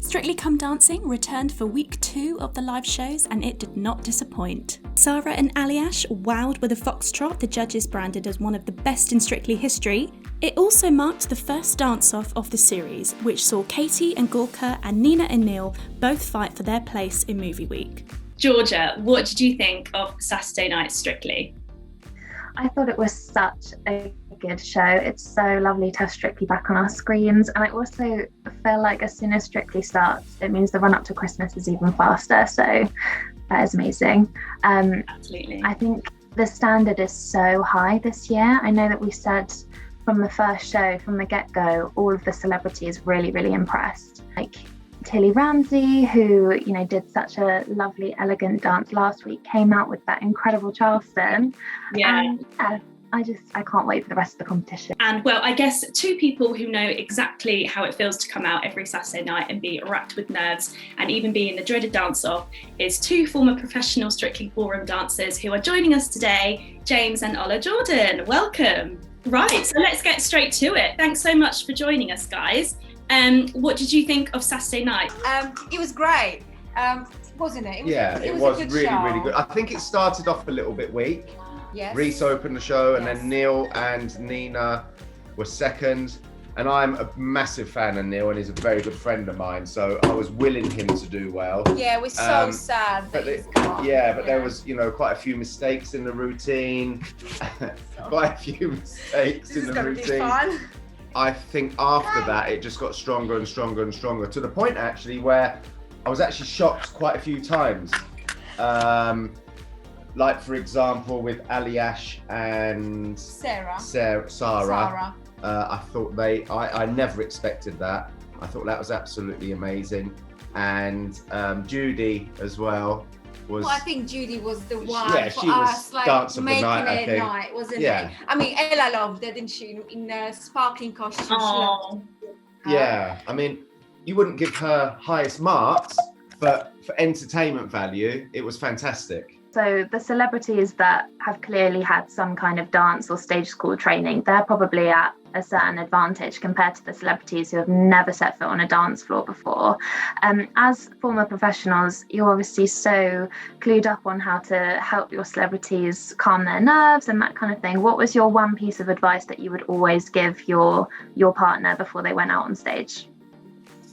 Strictly Come Dancing returned for week 2 of the live shows and it did not disappoint. Sarah and Aliash wowed with a foxtrot the judges branded as one of the best in Strictly history. It also marked the first dance-off of the series, which saw Katie and Gorka and Nina and Neil both fight for their place in Movie Week. Georgia, what did you think of Saturday Night Strictly? I thought it was such a good show. It's so lovely to have Strictly back on our screens, and I also feel like as soon as Strictly starts, it means the run up to Christmas is even faster, so that is amazing. Absolutely. I think the standard is so high this year. I know that we said from the first show, from the get-go, all of the celebrities really, really impressed. Like Tilly Ramsey, who, did such a lovely, elegant dance last week, came out with that incredible Charleston. Yeah. And I can't wait for the rest of the competition. And well, I guess two people who know exactly how it feels to come out every Saturday night and be racked with nerves and even be in the dreaded dance-off is two former professional Strictly ballroom dancers who are joining us today, James and Ola Jordan. Welcome. Right, so let's get straight to it. Thanks so much for joining us, guys. What did you think of Saturday night? It was great, wasn't it? It was really good. I think it started off a little bit weak. Yes. Reese opened the show, and Yes. then Neil and Nina were second. And I'm a massive fan of Neil, and he's a very good friend of mine, so I was willing him to do well. Yeah, we're so sad that he's gone. But there was, quite a few mistakes in the routine. Quite a few mistakes in the routine. This is gonna be fun. I think after that, it just got stronger and stronger and stronger, to the point actually where I was actually shocked quite a few times. Like for example, with Aliash and Sarah. I thought I never expected that. I thought that was absolutely amazing. And Judy as well was... Well, I think Judy was the one she for was us, like dance of the making night, I it think. night, wasn't Yeah. it? I mean, Ella loved it, didn't she? In a sparkling costume. She Oh. loved it. Yeah, I mean, you wouldn't give her highest marks, but for entertainment value, it was fantastic. So the celebrities that have clearly had some kind of dance or stage school training, they're probably at a certain advantage compared to the celebrities who have never set foot on a dance floor before. As former professionals, you're obviously so clued up on how to help your celebrities calm their nerves and that kind of thing. What was your one piece of advice that you would always give your partner before they went out on stage?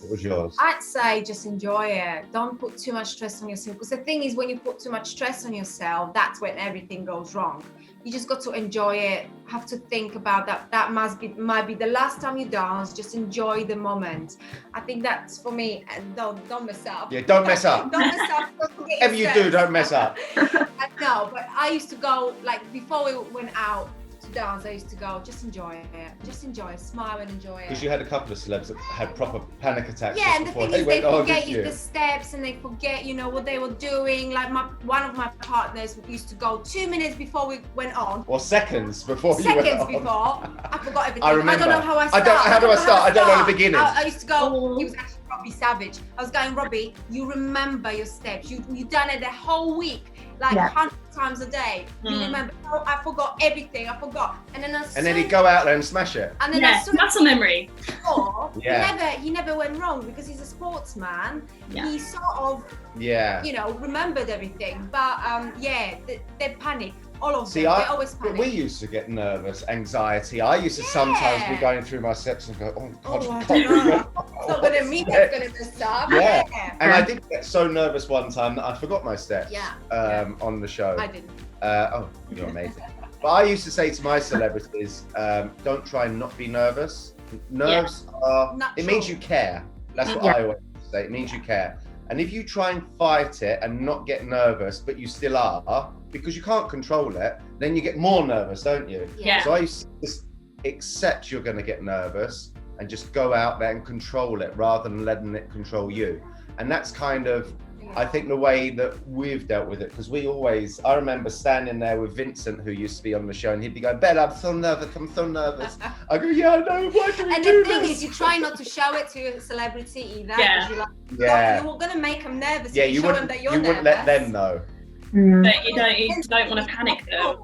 What was yours? I'd say just enjoy it. Don't put too much stress on yourself. Because the thing is, when you put too much stress on yourself, that's when everything goes wrong. You just got to enjoy it. Have to think about that. That might be the last time you dance. Just enjoy the moment. I think that's for me. And don't mess up. Yeah, don't mess up. Don't mess up. Whatever you do, don't mess up. No, but I used to go, like, before we went out to dance, I used to go, just enjoy it. Just enjoy it. Smile and enjoy it. Because you had a couple of celebs that had proper panic attacks Yeah, and the before thing they is, they went on, forget didn't you? the steps and they forget, what they were doing. Like one of my partners used to go 2 minutes before we went on. Or seconds before you went Seconds on. before. I forgot everything. I remember. don't know how I start. How do I start? I don't know the beginnings. I used to go, he was actually Robbie Savage. I was going, Robbie, you remember your steps. You done it the whole week, like 100 times a day. You remember. Oh, I forgot everything. I forgot. And then he'd go out there and smash it. And then muscle memory. He never went wrong because he's a sportsman. Yeah. He sort of remembered everything. But they panic. All of them. They always panic. We used to get nervous, anxiety. I used to sometimes be going through my steps and go, oh God, I don't know. It's not gonna mean that's gonna mess up. Yeah. And I did get so nervous one time that I forgot my steps on the show. I didn't. You're amazing. But I used to say to my celebrities, don't try and not be nervous. Nerves are, it means you care. That's what I always say. It means you care. And if you try and fight it and not get nervous, but you still are, because you can't control it, then you get more nervous, don't you? Yeah. So I used to just accept you're going to get nervous and just go out there and control it rather than letting it control you. And that's kind of, I think, the way that we've dealt with it, because I remember standing there with Vincent, who used to be on the show, and he'd be going, Bella, I'm so nervous. I go, yeah, I know, why do we And do the thing this? is, you try not to show it to a celebrity either. Yeah. You're going to make them nervous if you show them that you're nervous. You wouldn't let them know. But you don't want to panic them.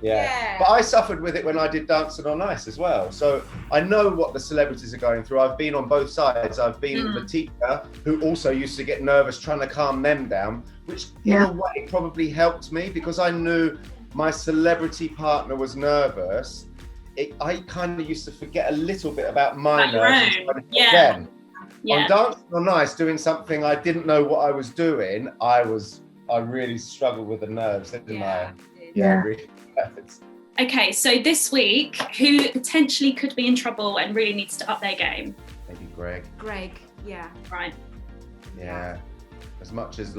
Yeah. But I suffered with it when I did Dancing on Ice as well. So I know what the celebrities are going through. I've been on both sides. I've been the teacher who also used to get nervous trying to calm them down, which in a way probably helped me because I knew my celebrity partner was nervous. I kind of used to forget a little bit about my nerves. On Dancing on Ice, doing something I didn't know what I was doing, I really struggled with the nerves, didn't I? Yeah, really. Okay, so this week, who potentially could be in trouble and really needs to up their game? Maybe Greg. Yeah. Right. Yeah. As much as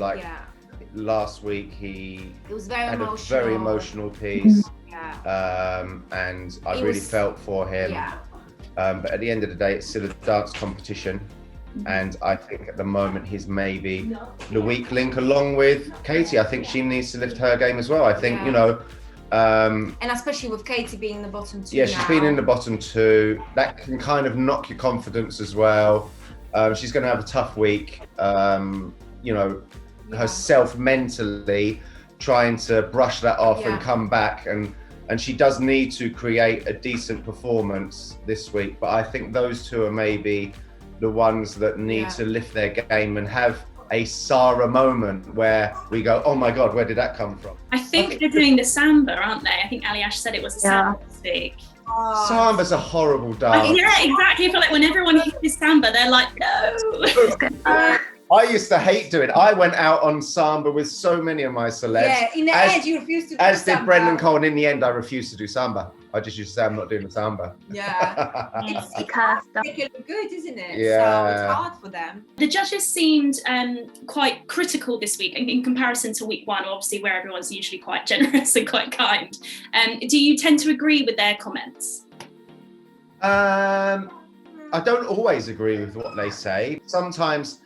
last week it was had a very emotional piece. And I really felt for him. But at the end of the day, it's still a dance competition. And I think at the moment he's maybe the weak link along with Katie. I think she needs to lift her game as well. I think, and especially with Katie being in the bottom two. Yeah, she's been in the bottom two. That can kind of knock your confidence as well. She's going to have a tough week. Herself mentally trying to brush that off and come back, and she does need to create a decent performance this week. But I think those two are maybe the ones that need to lift their game and have a Sarah moment where we go, oh my God, where did that come from? I think they're doing the samba, aren't they? I think Aliash said it was a samba this week. Samba's a horrible dance. Yeah, exactly. I feel like when everyone hears samba, they're like, no. I used to hate doing it. I went out on samba with so many of my celebs. Yeah, in the end, you refused to do as samba. did Brendan Cole, and in the end, I refused to do samba. I just used to say I'm not doing the samba. Yeah. It's make it look good, isn't it? Yeah. So it's hard for them. The judges seemed quite critical this week in comparison to week one, obviously, where everyone's usually quite generous and quite kind. Do you tend to agree with their comments? I don't always agree with what they say. Sometimes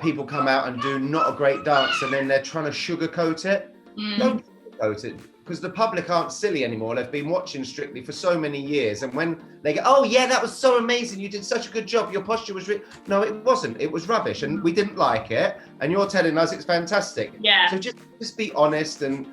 people come out and do not a great dance and then they're trying to sugarcoat it. Don't sugarcoat it, because the public aren't silly anymore. They've been watching Strictly for so many years, and when they go, oh yeah, that was so amazing, you did such a good job, your posture was no, it wasn't, it was rubbish and we didn't like it, and you're telling us it's fantastic. So just be honest and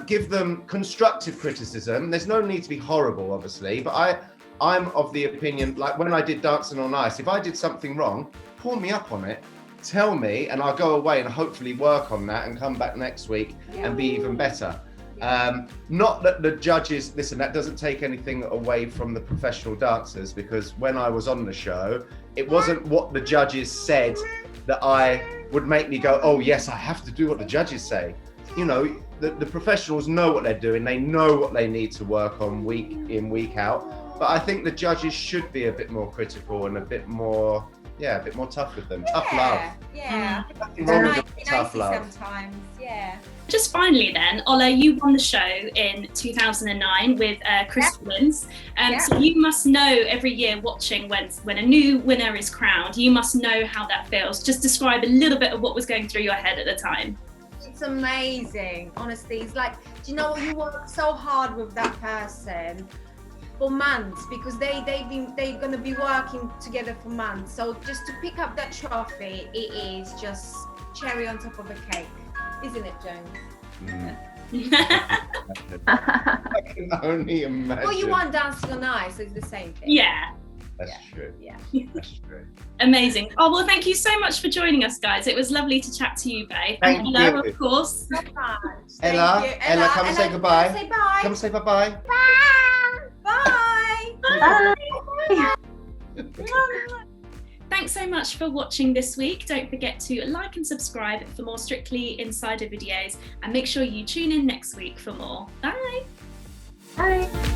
give them constructive criticism. There's no need to be horrible, obviously, but I'm of the opinion, like when I did Dancing on Ice, if I did something wrong, pull me up on it, tell me, and I'll go away and hopefully work on that and come back next week and be even better. Not that the judges, listen, that doesn't take anything away from the professional dancers, because when I was on the show, it wasn't what the judges said that I would make me go, oh yes, I have to do what the judges say. The professionals know what they're doing. They know what they need to work on week in, week out. But I think the judges should be a bit more critical and a bit more tough with them. Tough love. Yeah. Nothing wrong with tough love. Sometimes, Just finally then, Ola, you won the show in 2009 with Chris Wins. So you must know every year watching when a new winner is crowned, you must know how that feels. Just describe a little bit of what was going through your head at the time. It's amazing, honestly. It's like, do you know what, you work so hard with that person for months, because they're going to be working together for months. So just to pick up that trophy, it is just cherry on top of the cake, isn't it, Jones? I can only imagine. Well, you want Dancing on Ice, so it's the same thing. Yeah. That's true. Yeah. That's true. Amazing. Oh, well, thank you so much for joining us, guys. It was lovely to chat to you both. Thank and Ella, you. Of course. So much. Ella, come and say goodbye. Say bye. Come and say bye-bye. Bye. Bye. Thanks so much for watching this week. Don't forget to like and subscribe for more Strictly Insider videos, and make sure you tune in next week for more. Bye. Bye.